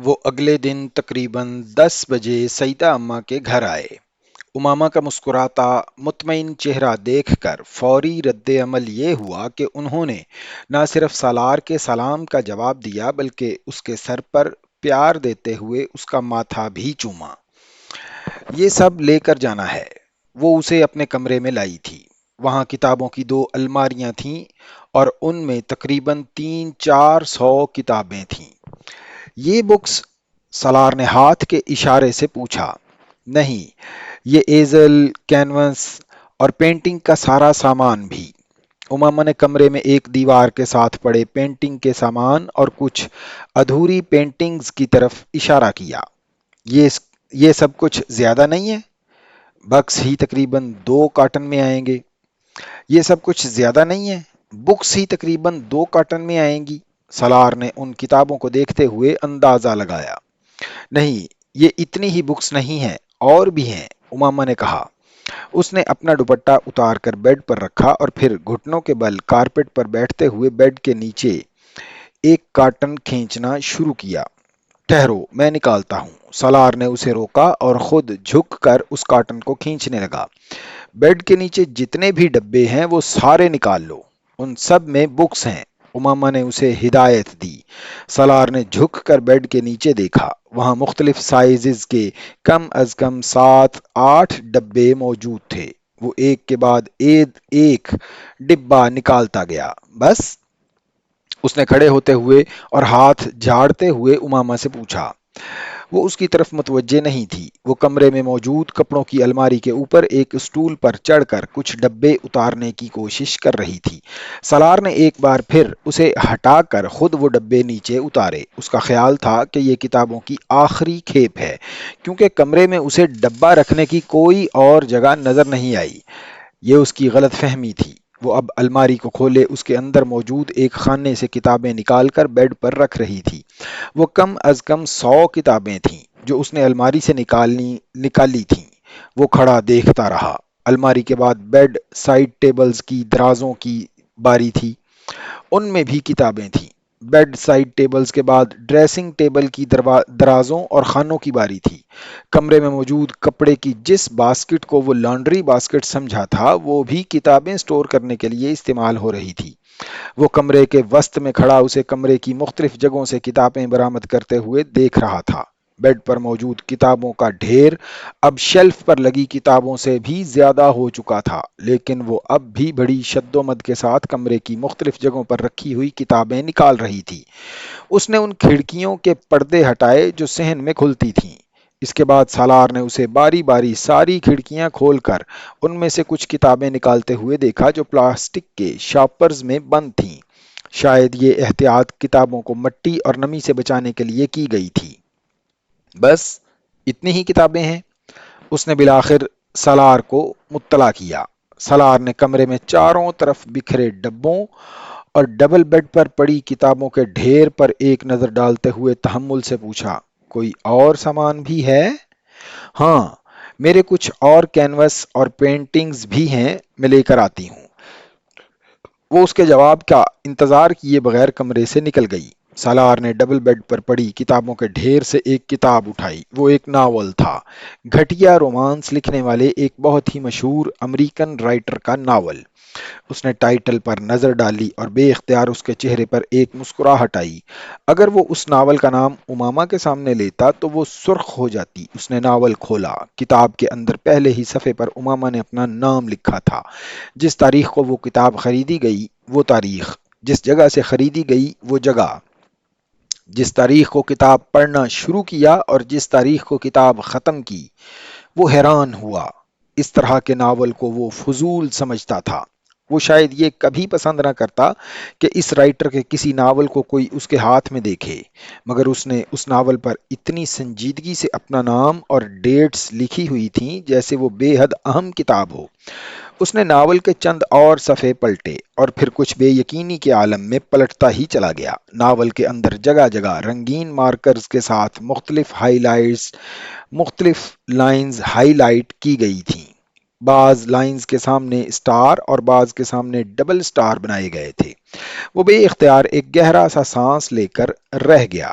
وہ اگلے دن تقریباً 10 بجے سیدہ اماں کے گھر آئے۔ امامہ کا مسکراتا مطمئن چہرہ دیکھ کر فوری رد عمل یہ ہوا کہ انہوں نے نہ صرف سالار کے سلام کا جواب دیا بلکہ اس کے سر پر پیار دیتے ہوئے اس کا ماتھا بھی چوما۔ یہ سب لے کر جانا ہے۔ وہ اسے اپنے کمرے میں لائی تھی۔ وہاں کتابوں کی 2 الماریاں تھیں اور ان میں تقریباً 300-400 کتابیں تھیں۔ یہ بکس؟ سالار نے ہاتھ کے اشارے سے پوچھا۔ نہیں، یہ ایزل، کینوس اور پینٹنگ کا سارا سامان بھی۔ امامہ نے کمرے میں ایک دیوار کے ساتھ پڑے پینٹنگ کے سامان اور کچھ ادھوری پینٹنگز کی طرف اشارہ کیا۔ یہ یہ سب کچھ زیادہ نہیں ہے؟ بکس ہی تقریباً 2 کارٹن میں آئیں گے۔ یہ سب کچھ زیادہ نہیں ہے؟ بکس ہی تقریباً 2 کارٹن میں آئیں گی۔ سالار نے ان کتابوں کو دیکھتے ہوئے اندازہ لگایا۔ نہیں، یہ اتنی ہی بکس نہیں ہیں، اور بھی ہیں، امامہ نے کہا۔ اس نے اپنا دوپٹہ اتار کر بیڈ پر رکھا اور پھر گھٹنوں کے بل کارپٹ پر بیٹھتے ہوئے بیڈ کے نیچے ایک کارٹن کھینچنا شروع کیا۔ ٹھہرو، میں نکالتا ہوں۔ سالار نے اسے روکا اور خود جھک کر اس کارٹن کو کھینچنے لگا۔ بیڈ کے نیچے جتنے بھی ڈبے ہیں وہ سارے نکال لو، ان سب میں بکس ہیں، امامہ نے اسے ہدایت دی۔ سالار نے جھک کر بیڈ کے نیچے دیکھا۔ وہاں مختلف سائزز کے کم از کم 7-8 ڈبے موجود تھے۔ وہ ایک کے بعد ایک ڈبہ نکالتا گیا۔ بس؟ اس نے کھڑے ہوتے ہوئے اور ہاتھ جھاڑتے ہوئے امامہ سے پوچھا۔ وہ اس کی طرف متوجہ نہیں تھی۔ وہ کمرے میں موجود کپڑوں کی الماری کے اوپر ایک اسٹول پر چڑھ کر کچھ ڈبے اتارنے کی کوشش کر رہی تھی۔ سالار نے ایک بار پھر اسے ہٹا کر خود وہ ڈبے نیچے اتارے۔ اس کا خیال تھا کہ یہ کتابوں کی آخری کھیپ ہے، کیونکہ کمرے میں اسے ڈبہ رکھنے کی کوئی اور جگہ نظر نہیں آئی۔ یہ اس کی غلط فہمی تھی۔ وہ اب الماری کو کھولے اس کے اندر موجود ایک خانے سے کتابیں نکال کر بیڈ پر رکھ رہی تھی۔ وہ کم از کم 100 کتابیں تھیں جو اس نے الماری سے نکالی تھیں۔ وہ کھڑا دیکھتا رہا۔ الماری کے بعد بیڈ سائڈ ٹیبلز کی درازوں کی باری تھی۔ ان میں بھی کتابیں تھیں۔ بیڈ سائڈ ٹیبلز کے بعد ڈریسنگ ٹیبل کی درازوں اور خانوں کی باری تھی۔ کمرے میں موجود کپڑے کی جس باسکٹ کو وہ لانڈری باسکٹ سمجھا تھا وہ بھی کتابیں سٹور کرنے کے لیے استعمال ہو رہی تھی۔ وہ کمرے کے وسط میں کھڑا اسے کمرے کی مختلف جگہوں سے کتابیں برآمد کرتے ہوئے دیکھ رہا تھا۔ بیڈ پر موجود کتابوں کا ڈھیر اب شیلف پر لگی کتابوں سے بھی زیادہ ہو چکا تھا، لیکن وہ اب بھی بڑی شد و مد کے ساتھ کمرے کی مختلف جگہوں پر رکھی ہوئی کتابیں نکال رہی تھی۔ اس نے ان کھڑکیوں کے پردے ہٹائے جو صحن میں کھلتی تھیں۔ اس کے بعد سالار نے اسے باری باری ساری کھڑکیاں کھول کر ان میں سے کچھ کتابیں نکالتے ہوئے دیکھا جو پلاسٹک کے شاپرز میں بند تھیں۔ شاید یہ احتیاط کتابوں کو مٹی اور نمی سے بچانے کے لیے کی گئی تھی۔ بس اتنی ہی کتابیں ہیں؟ اس نے بالآخر سالار کو مطلع کیا۔ سالار نے کمرے میں چاروں طرف بکھرے ڈبوں اور ڈبل بیڈ پر پڑی کتابوں کے ڈھیر پر ایک نظر ڈالتے ہوئے تحمل سے پوچھا، کوئی اور سامان بھی ہے؟ ہاں، میرے کچھ اور کینوس اور پینٹنگز بھی ہیں، میں لے کر آتی ہوں۔ وہ اس کے جواب کا انتظار کیے بغیر کمرے سے نکل گئی۔ سالار نے ڈبل بیڈ پر پڑی کتابوں کے ڈھیر سے ایک کتاب اٹھائی۔ وہ ایک ناول تھا، گھٹیا رومانس لکھنے والے ایک بہت ہی مشہور امریکن رائٹر کا ناول۔ اس نے ٹائٹل پر نظر ڈالی اور بے اختیار اس کے چہرے پر ایک مسکراہٹ آئی۔ اگر وہ اس ناول کا نام امامہ کے سامنے لیتا تو وہ سرخ ہو جاتی۔ اس نے ناول کھولا۔ کتاب کے اندر پہلے ہی صفحے پر امامہ نے اپنا نام لکھا تھا، جس تاریخ کو وہ کتاب خریدی گئی وہ تاریخ، جس جگہ سے خریدی گئی وہ جگہ، جس تاریخ کو کتاب پڑھنا شروع کیا اور جس تاریخ کو کتاب ختم کی۔ وہ حیران ہوا۔ اس طرح کے ناول کو وہ فضول سمجھتا تھا۔ وہ شاید یہ کبھی پسند نہ کرتا کہ اس رائٹر کے کسی ناول کو کوئی اس کے ہاتھ میں دیکھے، مگر اس نے اس ناول پر اتنی سنجیدگی سے اپنا نام اور ڈیٹس لکھی ہوئی تھیں جیسے وہ بے حد اہم کتاب ہو۔ اس نے ناول کے چند اور صفحے پلٹے اور پھر کچھ بے یقینی کے عالم میں پلٹتا ہی چلا گیا۔ ناول کے اندر جگہ جگہ رنگین مارکرز کے ساتھ مختلف لائنز ہائی لائٹ کی گئی تھیں۔ بعض لائنز کے سامنے سٹار اور بعض کے سامنے ڈبل سٹار بنائے گئے تھے۔ وہ بے اختیار ایک گہرا سا سانس لے کر رہ گیا۔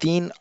3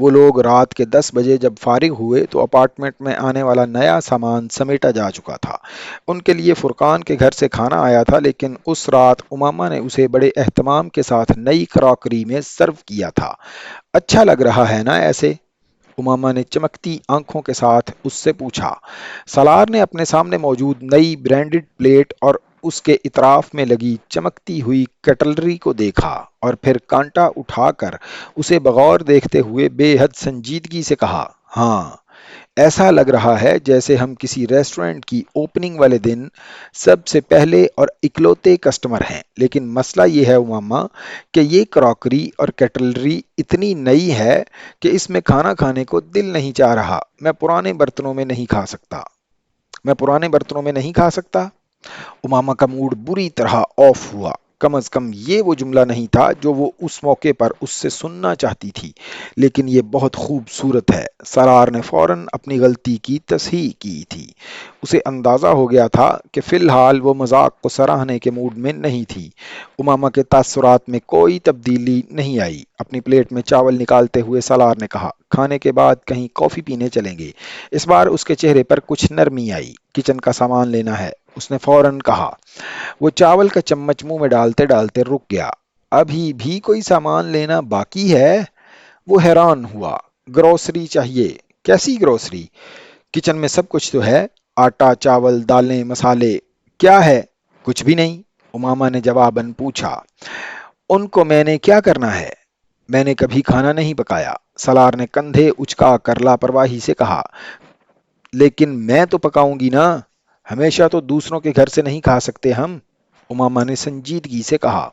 وہ لوگ رات کے 10 بجے جب فارغ ہوئے تو اپارٹمنٹ میں آنے والا نیا سامان سمیٹا جا چکا تھا۔ ان کے لیے فرقان کے گھر سے کھانا آیا تھا، لیکن اس رات امامہ نے اسے بڑے اہتمام کے ساتھ نئی کراکری میں سرو کیا تھا۔ اچھا لگ رہا ہے نا ایسے؟ امامہ نے چمکتی آنکھوں کے ساتھ اس سے پوچھا۔ سالار نے اپنے سامنے موجود نئی برانڈڈ پلیٹ اور اس کے اطراف میں لگی چمکتی ہوئی کٹلری کو دیکھا اور پھر کانٹا اٹھا کر اسے بغور دیکھتے ہوئے بے حد سنجیدگی سے کہا، ہاں، ایسا لگ رہا ہے جیسے ہم کسی ریسٹورنٹ کی اوپننگ والے دن سب سے پہلے اور اکلوتے کسٹمر ہیں۔ لیکن مسئلہ یہ ہے امامہ کہ یہ کراکری اور کٹلری اتنی نئی ہے کہ اس میں کھانا کھانے کو دل نہیں چاہ رہا۔ میں پرانے برتنوں میں نہیں کھا سکتا۔ امامہ کا موڈ بری طرح آف ہوا۔ کم از کم یہ وہ جملہ نہیں تھا جو وہ اس موقع پر اس سے سننا چاہتی تھی، لیکن یہ بہت خوبصورت ہے۔ سرار نے فوراً اپنی غلطی کی تصحیح کی تھی۔ اسے اندازہ ہو گیا تھا کہ فی الحال وہ مذاق کو سراہنے کے موڈ میں نہیں تھی۔ امامہ کے تاثرات میں کوئی تبدیلی نہیں آئی۔ اپنی پلیٹ میں چاول نکالتے ہوئے سالار نے کہا، کھانے کے بعد کہیں کافی پینے چلیں گے؟ اس بار اس کے چہرے پر کچھ نرمی آئی۔ کچن کا سامان لینا ہے، اس نے فوراً کہا۔ وہ چاول کا چمچ منہ میں ڈالتے ڈالتے رک گیا۔ ابھی بھی کوئی سامان لینا باقی ہے؟ وہ حیران ہوا۔ گروسری چاہیے؟ کیسی گروسری؟ کچن میں سب کچھ تو ہے، آٹا، چاول، دالیں، مسالے۔ کیا ہے؟ کچھ بھی نہیں، امامہ نے جواباً پوچھا۔ ان کو میں نے کیا کرنا ہے؟ میں نے کبھی کھانا نہیں پکایا، سالار نے کندھے اچکا کر لاپرواہی سے کہا۔ لیکن میں تو پکاؤں گی نا، ہمیشہ تو دوسروں کے گھر سے نہیں کھا سکتے ہم، امامہ نے سنجیدگی سے کہا۔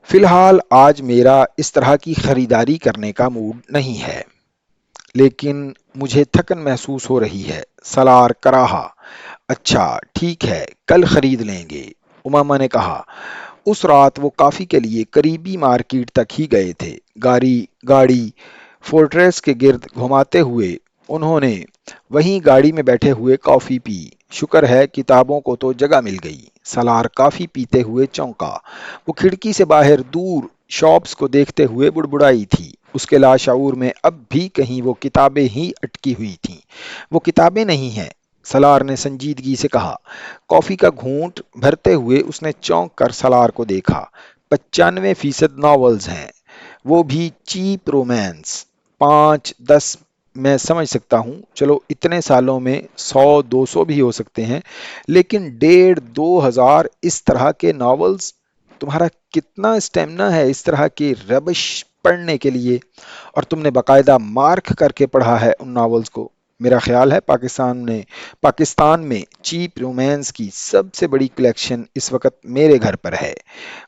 فی الحال آج میرا اس طرح کی خریداری کرنے کا موڈ نہیں ہے، لیکن مجھے تھکن محسوس ہو رہی ہے، سالار کراہا۔ اچھا ٹھیک ہے، کل خرید لیں گے، امامہ نے کہا۔ اس رات وہ کافی کے لیے قریبی مارکیٹ تک ہی گئے تھے۔ گاڑی فورٹریس کے گرد گھماتے ہوئے انہوں نے وہیں گاڑی میں بیٹھے ہوئے کافی پی۔ شکر ہے کتابوں کو تو جگہ مل گئی، سالار کافی پیتے ہوئے چونکا۔ وہ کھڑکی سے باہر دور شاپس کو دیکھتے ہوئے بڑبڑائی تھی۔ اس کے لاشعور میں اب بھی کہیں وہ کتابیں ہی اٹکی ہوئی تھیں۔ وہ کتابیں نہیں ہیں، سالار نے سنجیدگی سے کہا۔ کافی کا گھونٹ بھرتے ہوئے اس نے چونک کر سالار کو دیکھا۔ 95% ناولز ہیں، وہ بھی چیپ رومانس۔ 5-10 میں سمجھ سکتا ہوں، چلو اتنے سالوں میں 100-200 بھی ہو سکتے ہیں، لیکن 1500-2000 اس طرح کے ناولز! تمہارا کتنا اسٹیمنا ہے اس طرح کے ربش پڑھنے کے لیے؟ اور تم نے باقاعدہ مارک کر کے پڑھا ہے ان ناولز کو؟ میرا خیال ہے پاکستان میں چیپ رومانس کی سب سے بڑی کلیکشن اس وقت میرے گھر پر ہے۔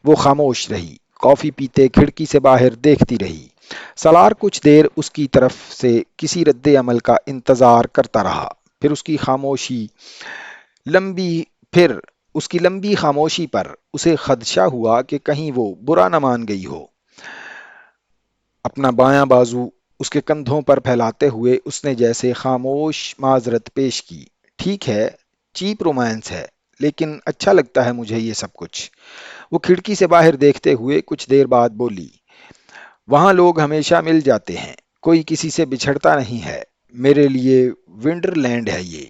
وہ خاموش رہی، کافی پیتے کھڑکی سے باہر دیکھتی رہی۔ سالار کچھ دیر اس کی طرف سے کسی رد عمل کا انتظار کرتا رہا، پھر پھر اس کی لمبی خاموشی پر اسے خدشہ ہوا کہ کہیں وہ برا نہ مان گئی ہو۔ اپنا بایاں بازو اس کے کندھوں پر پھیلاتے ہوئے اس نے جیسے خاموش معذرت پیش کی۔ ٹھیک ہے، چیپ رومانس ہے، لیکن اچھا لگتا ہے مجھے یہ سب کچھ۔ وہ کھڑکی سے باہر دیکھتے ہوئے کچھ دیر بعد بولی، وہاں لوگ ہمیشہ مل جاتے ہیں، کوئی کسی سے بچھڑتا نہیں ہے، میرے لیے ونڈر لینڈ ہے یہ۔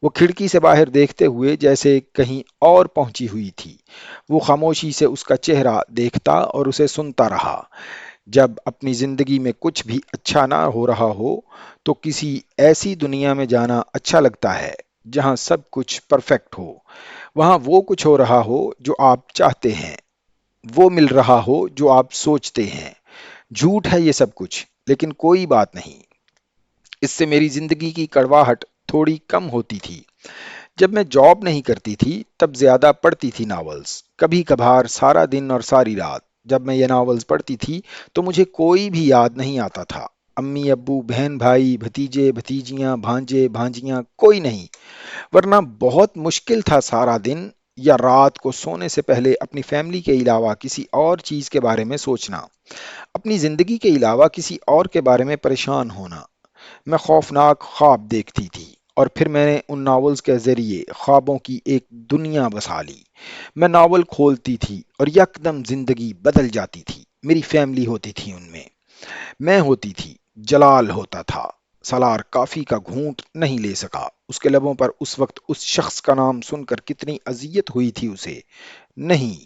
وہ کھڑکی سے باہر دیکھتے ہوئے جیسے کہیں اور پہنچی ہوئی تھی۔ وہ خاموشی سے اس کا چہرہ دیکھتا اور اسے سنتا رہا۔ جب اپنی زندگی میں کچھ بھی اچھا نہ ہو رہا ہو تو کسی ایسی دنیا میں جانا اچھا لگتا ہے جہاں سب کچھ پرفیکٹ ہو، وہاں وہ کچھ ہو رہا ہو جو آپ چاہتے ہیں، وہ مل رہا ہو جو آپ سوچتے ہیں۔ جھوٹ ہے یہ سب کچھ، لیکن کوئی بات نہیں، اس سے میری زندگی کی کڑواہٹ تھوڑی کم ہوتی تھی۔ جب میں جاب نہیں کرتی تھی تب زیادہ پڑھتی تھی ناولز، کبھی کبھار سارا دن اور ساری رات۔ جب میں یہ ناولز پڑھتی تھی تو مجھے کوئی بھی یاد نہیں آتا تھا، امی ابو، بہن بھائی، بھتیجے بھتیجیاں، بھانجے بھانجیاں، کوئی نہیں۔ ورنہ بہت مشکل تھا سارا دن یا رات کو سونے سے پہلے اپنی فیملی کے علاوہ کسی اور چیز کے بارے میں سوچنا، اپنی زندگی کے علاوہ کسی اور کے بارے میں پریشان ہونا۔ میں خوفناک خواب دیکھتی تھی اور پھر میں نے ان ناولز کے ذریعے خوابوں کی ایک دنیا بسا لی۔ میں ناول کھولتی تھی اور یکدم زندگی بدل جاتی تھی۔ میری فیملی ہوتی تھی ان میں ہوتی تھی، جلال ہوتا تھا۔ سالار کافی کا گھونٹ نہیں لے سکا۔ اس کے لبوں پر اس وقت اس شخص کا نام سن کر کتنی اذیت ہوئی تھی اسے۔ نہیں،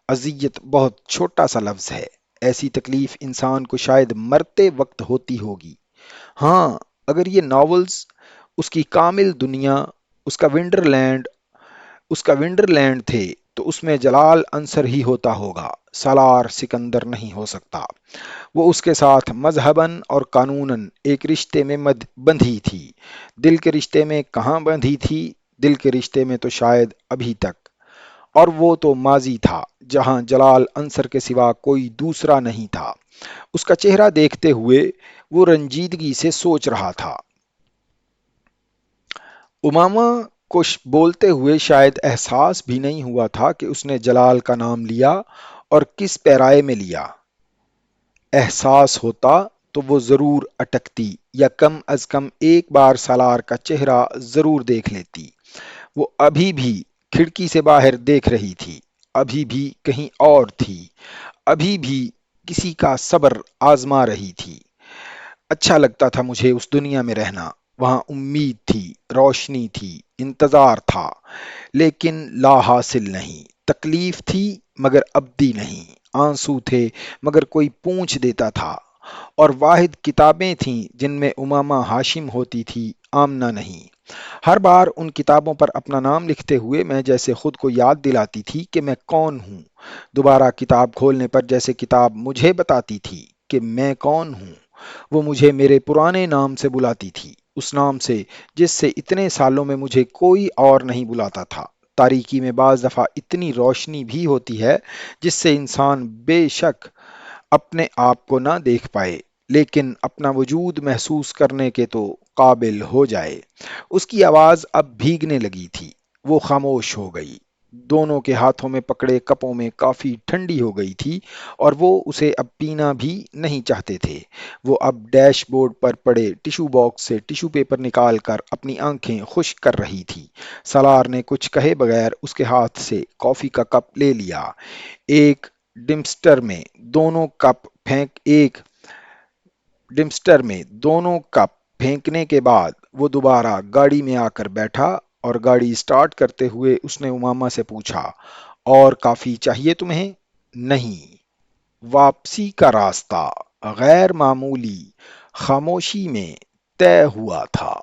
اذیت بہت چھوٹا سا لفظ ہے۔ ایسی تکلیف انسان کو شاید مرتے وقت ہوتی ہوگی۔ ہاں، اگر یہ ناولز اس کی کامل دنیا، اس کا ونڈرلینڈ اس کا ونڈرلینڈ تھے تو اس میں جلال عنصر ہی ہوتا ہوگا۔ سالار سکندر نہیں ہو سکتا۔ وہ اس کے ساتھ مذہباً اور قانوناً ایک رشتے میں بندھی تھی۔ دل کے رشتے میں کہاں بندھی تھی؟ دل کے رشتے میں تو شاید ابھی تک۔ اور وہ تو ماضی تھا جہاں جلال عنصر کے سوا کوئی دوسرا نہیں تھا۔ اس کا چہرہ دیکھتے ہوئے وہ رنجیدگی سے سوچ رہا تھا۔ اماما کو بولتے ہوئے شاید احساس بھی نہیں ہوا تھا کہ اس نے جلال کا نام لیا اور کس پیرائے میں لیا۔ احساس ہوتا تو وہ ضرور اٹکتی یا کم از کم ایک بار سالار کا چہرہ ضرور دیکھ لیتی۔ وہ ابھی بھی کھڑکی سے باہر دیکھ رہی تھی، ابھی بھی کہیں اور تھی، ابھی بھی کسی کا صبر آزما رہی تھی۔ اچھا لگتا تھا مجھے اس دنیا میں رہنا۔ وہاں امید تھی، روشنی تھی، انتظار تھا، لیکن لا حاصل نہیں۔ تکلیف تھی مگر ابدی نہیں۔ آنسو تھے مگر کوئی پونچھ دیتا تھا۔ اور واحد کتابیں تھیں جن میں امامہ ہاشم ہوتی تھی، آمنہ نہیں۔ ہر بار ان کتابوں پر اپنا نام لکھتے ہوئے میں جیسے خود کو یاد دلاتی تھی کہ میں کون ہوں۔ دوبارہ کتاب کھولنے پر جیسے کتاب مجھے بتاتی تھی کہ میں کون ہوں۔ وہ مجھے میرے پرانے نام سے بلاتی تھی، اس نام سے جس سے اتنے سالوں میں مجھے کوئی اور نہیں بلاتا تھا۔ تاریکی میں بعض دفعہ اتنی روشنی بھی ہوتی ہے جس سے انسان بے شک اپنے آپ کو نہ دیکھ پائے لیکن اپنا وجود محسوس کرنے کے تو قابل ہو جائے۔ اس کی آواز اب بھیگنے لگی تھی۔ وہ خاموش ہو گئی۔ دونوں کے ہاتھوں میں پکڑے کپوں میں کافی ٹھنڈی ہو گئی تھی اور وہ اسے اب پینا بھی نہیں چاہتے تھے۔ وہ اب ڈیش بورڈ پر پڑے ٹشو باکس سے ٹشو پیپر نکال کر اپنی آنکھیں خشک کر رہی تھی۔ سالار نے کچھ کہے بغیر اس کے ہاتھ سے کافی کا کپ لے لیا۔ ایک ڈمپسٹر میں دونوں کپ پھینکنے کے بعد وہ دوبارہ گاڑی میں آ کر بیٹھا اور گاڑی سٹارٹ کرتے ہوئے اس نے امامہ سے پوچھا، اور کافی چاہیے تمہیں؟ نہیں۔ واپسی کا راستہ غیر معمولی خاموشی میں طے ہوا تھا۔